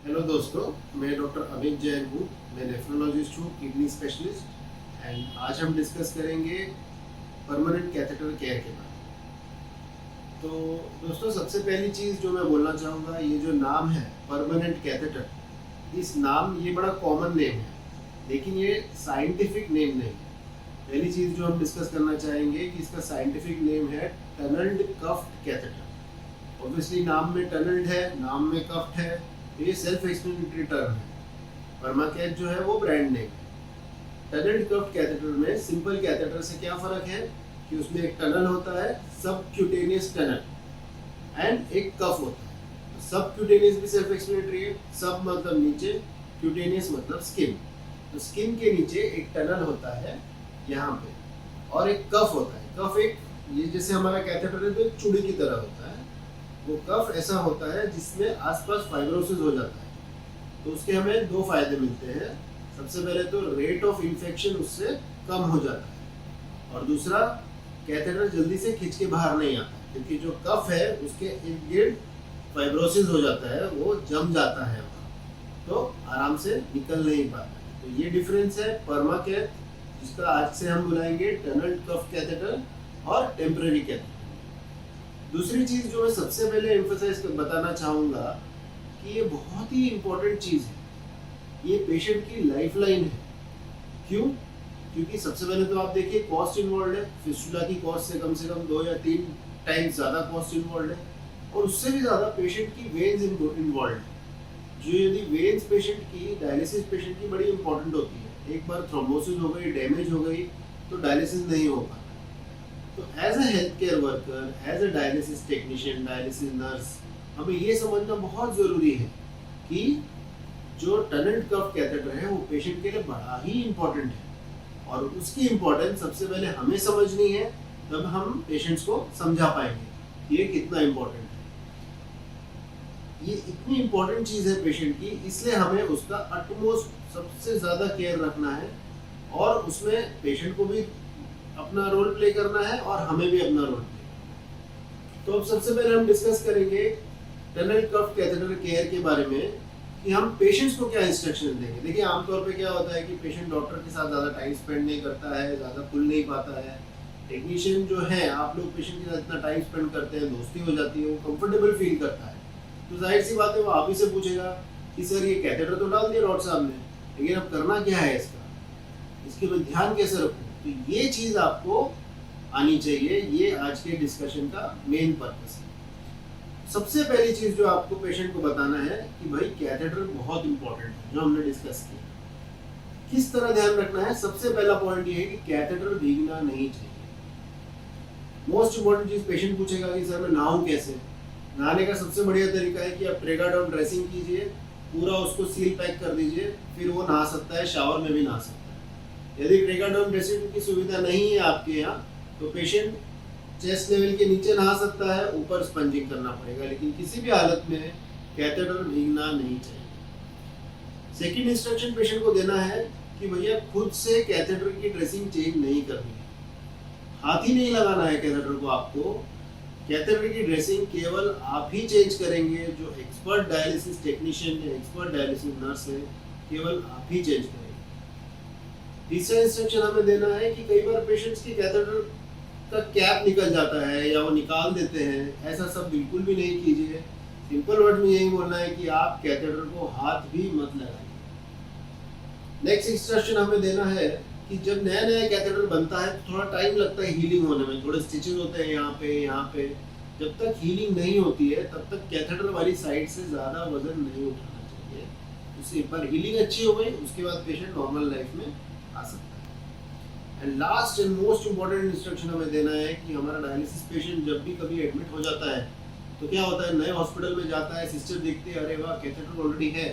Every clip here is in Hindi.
हेलो दोस्तों, मैं डॉक्टर अमित जैन हूँ। मैं नेफ्रोलॉजिस्ट हूँ, किडनी स्पेशलिस्ट। एंड आज हम डिस्कस करेंगे परमानेंट कैथेटर केयर के बारे में। तो दोस्तों, सबसे पहली चीज़ जो मैं बोलना चाहूँगा, ये जो नाम है परमानेंट कैथेटर, इस नाम ये बड़ा कॉमन नेम है, लेकिन ये साइंटिफिक नेम नहीं है। पहली चीज़ जो हम डिस्कस करना चाहेंगे कि इसका साइंटिफिक नेम है टनल्ड कफ्ट कैथेटर। ऑब्वियसली नाम में टनल्ड है, नाम में कफ्ट है, तो ये सेल्फ एक्सप्लेनेटरी टर्म है। परमाकैथ जो है वो ब्रांड नेम है। टनल्ड कफ्ट कैथेटर में सिंपल कैथेटर से क्या फ़र्क है कि उसमें एक टनल होता है, सबक्यूटेनियस टनल, एंड एक कफ होता है। सब क्यूटेनियस भी सेल्फ एक्सप्लेनेटरी है। सब मतलब नीचे, क्यूटेनियस मतलब स्किन। तो स्किन के नीचे एक टनल होता है यहाँ पे, और एक कफ होता है। कफ एक, ये जैसे हमारा कैथेटर है तो एक चूड़ी की तरह होता है। वो कफ ऐसा होता है जिसमें आसपास फाइब्रोसिस हो जाता है। तो उसके हमें दो फायदे मिलते हैं। सबसे पहले तो रेट ऑफ इन्फेक्शन उससे कम हो जाता है, और दूसरा, कैथेटर जल्दी से खींच के बाहर नहीं आता, क्योंकि जो कफ है उसके इर्द गिर्द फाइब्रोसिस हो जाता है, वो जम जाता है वहाँ, तो आराम से निकल नहीं पाता है। तो ये डिफरेंस है परमाकैथ, जिसका आज से हम बुलाएंगे टनल्ड कफ कैथेटर और टेम्पररी कैथेटर। दूसरी चीज़ जो मैं सबसे पहले एम्फसाइज बताना चाहूँगा कि ये बहुत ही इम्पोर्टेंट चीज़ है। ये पेशेंट की लाइफलाइन है। क्यों? क्योंकि सबसे पहले तो आप देखिए, कॉस्ट इन्वॉल्व है। फिस्टुला की कॉस्ट से कम 2 या 3 टाइम्स ज़्यादा कॉस्ट इन्वॉल्व है, और उससे भी ज़्यादा पेशेंट की वेन्स इन्वॉल्व है। जो यदि वेन्स पेशेंट की, डायलिसिस पेशेंट की बड़ी इंपॉर्टेंट होती है। एक बार थ्रोम्बोसिस हो गई, डैमेज हो गई, तो डायलिसिस नहीं हो पाता। तो as a health care worker, as a dialysis technician, dialysis nurse, हमें ये समझना बहुत ज़रूरी है कि जो टनल्ड कफ कैथेटर है वो पेशेंट के लिए बड़ा ही इम्पोर्टेंट है, और उसकी इम्पोर्टेंस सबसे पहले हमें समझनी है, तब हम पेशेंट्स को समझा पाएंगे कि ये कितना इम्पोर्टेंट है। ये इतनी इम्पोर्टेंट चीज़ है पेशेंट की, इसलिए हमें उसका अटमोस्ट सबसे ज़्यादा केयर रखना है, और उसमें पेशेंट को भी अपना रोल प्ले करना है और हमें भी अपना रोल प्ले करना है। तो अब सबसे पहले हम डिस्कस करेंगे टनल कफ कैथेटर केयर के बारे में, कि हम पेशेंट्स को क्या इंस्ट्रक्शन देंगे। देखिए, आमतौर पे क्या होता है कि पेशेंट डॉक्टर के साथ ज़्यादा टाइम स्पेंड नहीं करता है, ज़्यादा खुल नहीं पाता है। टेक्नीशियन जो है, आप लोग पेशेंट के साथ इतना टाइम स्पेंड करते हैं, दोस्ती हो जाती है, वो कंफर्टेबल फील करता है। तो जाहिर सी बात है, वो आप ही से पूछेगा कि सर ये कैथेटर तो डाल दिया रॉड साहब ने, लेकिन अब करना क्या है इसका, इसके पर ध्यान कैसे रखूँ। तो ये चीज़ आपको आनी चाहिए। ये आज के डिस्कशन का मेन पर्पस है। सबसे पहली चीज़ जो आपको पेशेंट को बताना है कि भाई कैथेटर बहुत इंपॉर्टेंट है, जो हमने डिस्कस किया। किस तरह ध्यान रखना है? सबसे पहला पॉइंट ये है कि कैथेटर भीगना नहीं चाहिए। मोस्ट इंपॉर्टेंट चीज़ पेशेंट पूछेगा कि सर मैं नहाऊं कैसे। नहाने का सबसे बढ़िया तरीका है कि आप ट्रेगाडॉन ड्रेसिंग कीजिए, पूरा उसको सील पैक कर दीजिए, फिर वो नहा सकता है, शावर में भी नहा सकता है। यदि ट्रेगाडॉन ड्रेसिंग की सुविधा नहीं है आपके यहाँ, तो पेशेंट चेस्ट लेवल के नीचे नहा सकता है, ऊपर स्पंजिंग करना पड़ेगा, लेकिन किसी भी हालत में कैथेटर भीगना नहीं चाहिए। सेकंड इंस्ट्रक्शन पेशेंट को देना है कि भैया खुद से कैथेटर की ड्रेसिंग चेंज नहीं करनी है। हाथ ही नहीं लगाना है कैथेटर को आपको। कैथेटर की ड्रेसिंग केवल आप ही चेंज करेंगे। जो एक्सपर्ट डायलिसिस टेक्नीशियन या एक्सपर्ट डायलिसिस नर्स है, केवल आप ही चेंज करेंगे। तीसरा इंस्ट्रक्शन हमें देना है कि कई बार पेशेंट्स की कैथेटर का कैप निकल जाता है या वो निकाल देते हैं। ऐसा सब बिल्कुल भी नहीं कीजिए। सिंपल वर्ड में यही बोलना है कि आप कैथेटर को हाथ भी मत लगाइए। नेक्स्ट इंस्ट्रक्शन हमें देना है कि जब नया नया कैथेटर बनता है तो थोड़ा टाइम लगता है हीलिंग होने में, थोड़े स्टिचेस होते हैं यहाँ पे। जब तक हीलिंग नहीं होती है तब तक कैथेटर वाली साइड से ज़्यादा वजन नहीं उठाना चाहिए। उससे एक बार हीलिंग अच्छी हो गई, उसके बाद पेशेंट नॉर्मल लाइफ में आ सकता है। And last and most important instruction हमें देना है कि हमारा डायलिसिस पेशेंट जब भी कभी एडमिट हो जाता है, तो क्या होता है, नए हॉस्पिटल में जाता है, सिस्टर देखते हैं, अरे वाह कैथेटर ऑलरेडी है,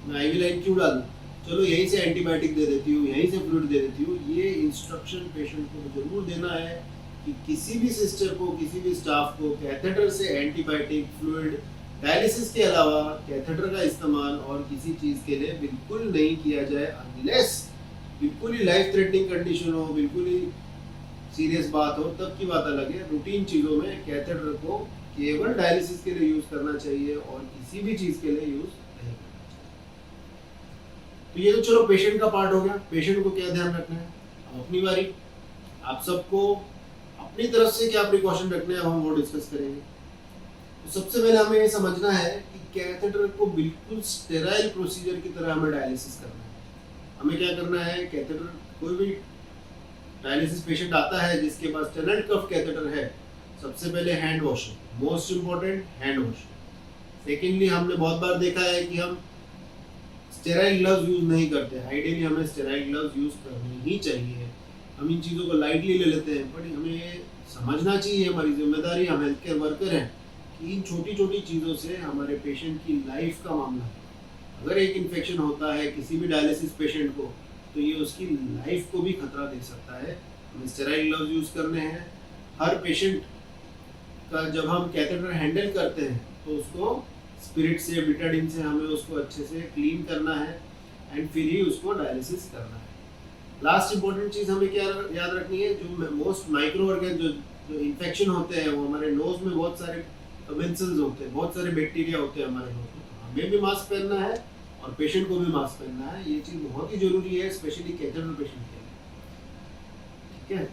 मैं आईवी लाइन क्यों डालूं, चलो यहीं से एंटीबायोटिक दे देती हूँ, यहीं से फ्लूइड दे देती हूँ। ये इंस्ट्रक्शन पेशेंट को जरूर देना है कि किसी भी सिस्टर को, किसी भी स्टाफ को कैथेटर से एंटीबायोटिक, फ्लूइड, डायलिसिस के अलावा कैथेटर का इस्तेमाल और किसी चीज़ के लिए बिल्कुल नहीं किया जाए, अनलेस बिल्कुल ही लाइफ थ्रेटनिंग कंडीशन हो, बिल्कुल ही सीरियस बात हो, तब की बात अलग है। रूटीन चीज़ों में कैथेटर को केवल डायलिसिस के लिए यूज़ करना चाहिए और किसी भी चीज़ के लिए यूज़ नहीं करना चाहिए। तो ये तो चलो पेशेंट का पार्ट हो गया, पेशेंट को क्या ध्यान रखना है। अब अपनी बारी, आप सबको अपनी तरफ से क्या प्रिकॉशन रखने हैं, हम वो डिस्कस करेंगे। तो सबसे पहले हमें ये समझना है कि कैथेटर को बिल्कुल स्टेराइल प्रोसीजर की तरह हमें डायलिसिस करना है। हमें क्या करना है, कैथेटर, कोई भी डायलिसिस पेशेंट आता है जिसके पास टनल कफ कैथेटर है, सबसे पहले hand washing, most important hand washing. Secondly, हमने बहुत बार देखा है कि हम स्टेराइल ग्लव्स यूज नहीं करते। आइडियली हमें स्टेराइल ग्लव्स यूज करनी ही चाहिए। हम इन चीज़ों को लाइटली ले लेते हैं, बट हमें समझना चाहिए, हमारी जिम्मेदारी, हम हेल्थ केयर वर्कर हैं, कि इन छोटी छोटी चीज़ों से हमारे पेशेंट की लाइफ का मामला है। अगर एक इन्फेक्शन होता है किसी भी डायलिसिस पेशेंट को, तो ये उसकी लाइफ को भी खतरा दे सकता है। हमें स्टेराइल ग्लव्स यूज़ करने हैं। हर पेशेंट का जब हम कैथेटर हैंडल करते हैं तो उसको स्पिरिट से, बिटाडिन से हमें उसको अच्छे से क्लीन करना है एंड फिर ही उसको डायलिसिस करना है। लास्ट इंपॉर्टेंट चीज़ हमें क्या याद रखनी है, जो मोस्ट माइक्रो ऑर्गन जो इन्फेक्शन होते हैं, वो हमारे नोज में बहुत सारे कमेंसल्स होते हैं, बहुत सारे बैक्टीरिया होते हैं हमारे नोज में। तो हमें भी मास्क पहनना है और पेशेंट को भी मास्क पहनना है। ये चीज़ बहुत ही जरूरी है, स्पेशली कैथेटर पेशेंट के लिए। ठीक है।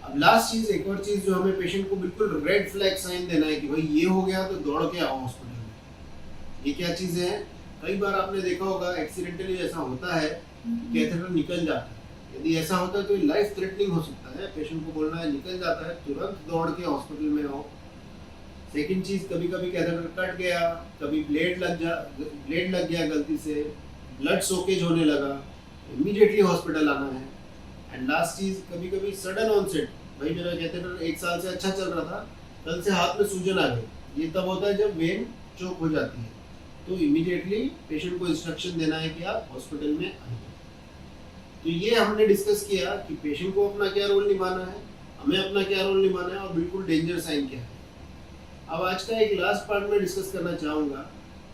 अब लास्ट चीज, एक और चीज जो हमें पेशेंट को बिल्कुल रेड फ्लैग साइन देना है कि भाई ये हो गया तो दौड़ के आओ हॉस्पिटल में। ये क्या चीजें हैं? कई बार आपने देखा होगा एक्सीडेंटली ऐसा होता है, कैथेटर निकल जाता है। यदि ऐसा होता है तो लाइफ थ्रेटनिंग हो सकता है। पेशेंट को बोलना है निकल जाता है, तुरंत दौड़ के हॉस्पिटल में आओ। सेकेंड चीज, कभी कभी कैथेटर कट गया, कभी ब्लेड लग गया गलती से, ब्लड सोकेज होने लगा, इमीडिएटली हॉस्पिटल आना है। एंड लास्ट चीज, कभी कभी सडन ऑनसेट, भाई मेरा कैथेटर 1 साल से अच्छा चल रहा था, कल से हाथ में सूजन आ गई। ये तब होता है जब वेन चोक हो जाती है। तो इमीडिएटली पेशेंट को इंस्ट्रक्शन देना है कि आप हॉस्पिटल में आइए। तो ये हमने डिस्कस किया कि पेशेंट को अपना क्या रोल निभाना है, हमें अपना क्या रोल निभाना है, और बिल्कुल डेंजर साइन क्या है। अब आज का एक लास्ट पार्ट में डिस्कस करना चाहूँगा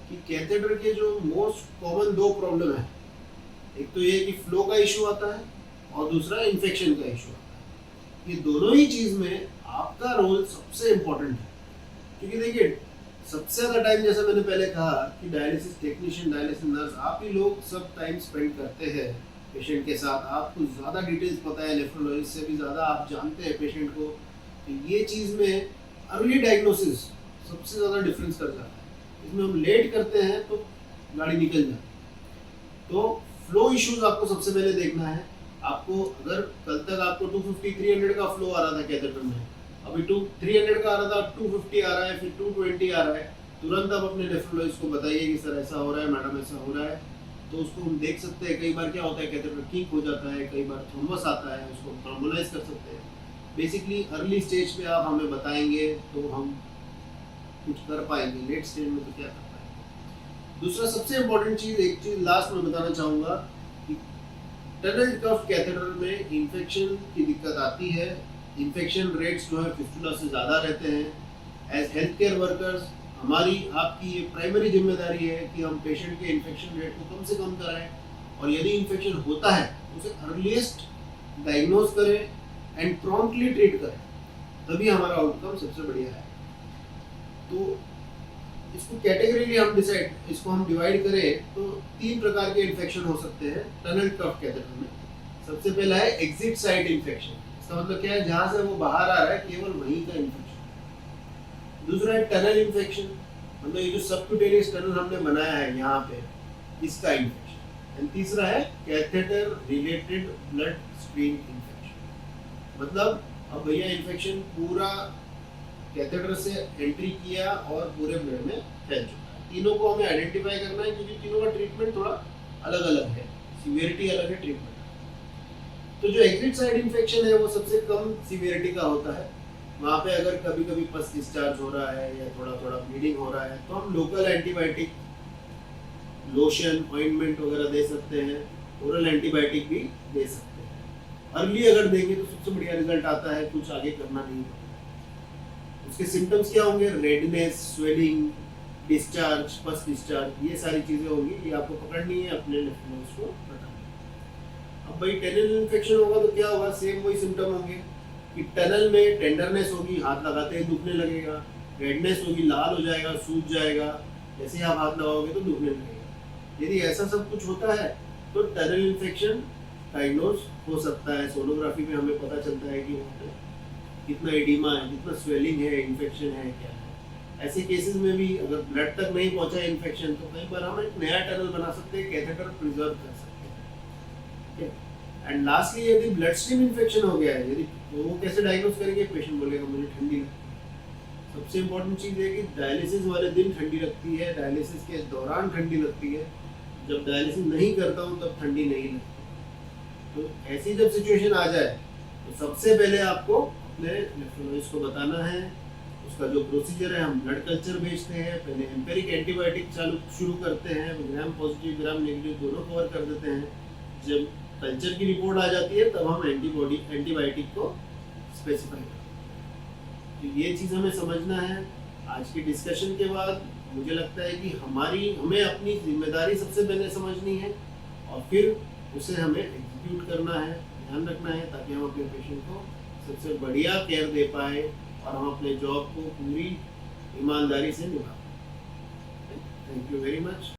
कि कैथेटर के जो मोस्ट कॉमन 2 प्रॉब्लम है। एक तो ये कि फ्लो का इशू आता है और दूसरा इन्फेक्शन का इशू आता है। ये दोनों ही चीज़ में आपका रोल सबसे इम्पोर्टेंट है, क्योंकि देखिए सबसे ज़्यादा टाइम, जैसा मैंने पहले कहा कि डायलिसिस टेक्नीशियन, डायलिसिस नर्स, आप ही लोग सब टाइम स्पेंड करते हैं पेशेंट के साथ। आपको ज़्यादा डिटेल्स पता है, नेफ्रोलॉजिस्ट से भी ज़्यादा आप जानते हैं पेशेंट को। तो ये चीज़ में अर्ली डायग्नोसिस सबसे ज़्यादा डिफरेंस कर जाता है। इसमें हम लेट करते हैं तो गाड़ी निकल जाती है। तो फ्लो इश्यूज आपको सबसे पहले देखना है। आपको अगर कल तक आपको 250-300 का फ्लो आ रहा था कैथेटर में, अभी 300 का आ रहा था, 250 आ रहा है, फिर 220 आ रहा है, तुरंत आप अपने नेफ्रोलॉजिस्ट को बताइए कि सर ऐसा हो रहा है, मैडम ऐसा हो रहा है। तो उसको हम देख सकते हैं। कई बार क्या होता है, कैथेटर किंक हो जाता है, कई बार थ्रोम्बस आता है, उसको हम थ्रोम्बोलाइज कर सकते हैं। बेसिकली अर्ली स्टेज पे आप हमें बताएंगे तो हम कुछ कर पाएंगे, लेट स्टेज में तो क्या कर पाएंगे। दूसरा सबसे इम्पोर्टेंट चीज़, एक चीज़ लास्ट में बताना चाहूँगा कि टनल कफ कैथेटर में इन्फेक्शन की दिक्कत आती है। इन्फेक्शन रेट्स जो है फिस्टुला से ज़्यादा रहते हैं। एज हेल्थ केयर वर्कर्स हमारी, आपकी ये प्राइमरी जिम्मेदारी है कि हम पेशेंट के इन्फेक्शन रेट को कम से कम कराएं, और यदि इन्फेक्शन होता है उसे अर्लीस्ट डायग्नोज करें एंड प्रॉम्प्टली ट्रीट करें, तभी हमारा आउटकम सबसे बढ़िया है। तो इसको कैटेगरीली हम इसको हम डिवाइड करें तो 3 प्रकार के इन्फेक्शन हो सकते हैं टनल कफ कैथेटर में। सबसे पहला है एग्जिट साइट इन्फेक्शन। इसका मतलब क्या है, जहां से वो बाहर आ रहा है केवल वहीं का इन्फेक्शन। दूसरा है टनल इन्फेक्शन, मतलब ये जो सबक्यूटेनियस टनल हमने बनाया है यहाँ पे, इसका इन्फेक्शन। एंड तीसरा है catheter related blood stream infection, मतलब अब भैया इन्फेक्शन पूरा कैथेटर से एंट्री किया और पूरे ब्लड में फैल चुका है। तीनों को हमें आइडेंटिफाई करना है, क्योंकि तीनों का ट्रीटमेंट थोड़ा अलग अलग है, सीवियरिटी अलग है, ट्रीटमेंट। तो जो एग्जिट साइड इन्फेक्शन है वो सबसे कम सीवियरिटी का होता है। वहाँ पे अगर कभी कभी पस डिस्चार्ज हो रहा है या थोड़ा थोड़ा ब्लीडिंग हो रहा है तो हम लोकल एंटीबायोटिक, लोशन, ऑइंटमेंट वगैरह दे सकते हैं, ओरल एंटीबायोटिक भी दे सकते हैं। अर्ली अगर देंगे तो सबसे बढ़िया रिजल्ट आता है, कुछ आगे करना नहीं होता। उसके सिम्टम्स क्या होंगे, रेडनेस, स्वेलिंग, डिस्चार्ज, पस डिस्चार्ज, ये सारी चीज़ें होंगी। ये आपको पकड़नी है, अपने नेफ्रोलॉजिस्ट को बताना है। अब भाई टनल इन्फेक्शन होगा तो क्या होगा, सेम वही सिम्टम होंगे कि टनल में टेंडरनेस होगी, हाथ लगाते ही दुखने लगेगा, रेडनेस होगी, लाल हो जाएगा, सूज जाएगा, जैसे ही आप हाथ लगाओगे तो दुखने लगेगा। यदि ऐसा सब कुछ होता है तो टनल इन्फेक्शन डायग्नोज हो सकता है। सोनोग्राफी में हमें पता चलता है कि वहाँ पे कितना एडिमा है, कितना स्वेलिंग है, इन्फेक्शन है, क्या है। ऐसे केसेस में भी अगर ब्लड तक नहीं पहुंचा इन्फेक्शन तो कई बार हम एक नया टनल बना सकते हैं, कैथेटर प्रिजर्व कर सकते हैं। एंड लास्टली यदि ब्लड स्ट्रीम इन्फेक्शन हो गया है, यदि तो वो कैसे डायग्नोज करेंगे? पेशेंट बोलेगा मुझे ठंडी लगती है। सबसे इम्पोर्टेंट चीज़ है कि डायलिसिस वाले दिन ठंडी लगती है, डायलिसिस के दौरान ठंडी लगती है, जब डायलिसिस नहीं करता हूँ तब ठंडी नहीं लगती। तो ऐसी जब सिचुएशन आ जाए तो सबसे पहले आपको अपने नेफ्रोलॉजिस्ट को बताना है। उसका जो प्रोसीजर है, हम ब्लड कल्चर भेजते हैं, पहले एम्पेरिक एंटीबायोटिक शुरू करते हैं, ग्राम पॉजिटिव ग्राम नेगेटिव दोनों कवर कर देते हैं। जब कल्चर की रिपोर्ट आ जाती है तब हम एंटीबायोटिक को स्पेसिफाई करते हैं। तो ये चीज़ हमें समझना है। आज की डिस्कशन के बाद मुझे लगता है कि हमें अपनी जिम्मेदारी सबसे पहले समझनी है और फिर उसे हमें एग्जीक्यूट करना है, ध्यान रखना है, ताकि हम अपने पेशेंट को सबसे बढ़िया केयर दे पाए और हम अपने जॉब को पूरी ईमानदारी से निभा पाए। Thank you very much.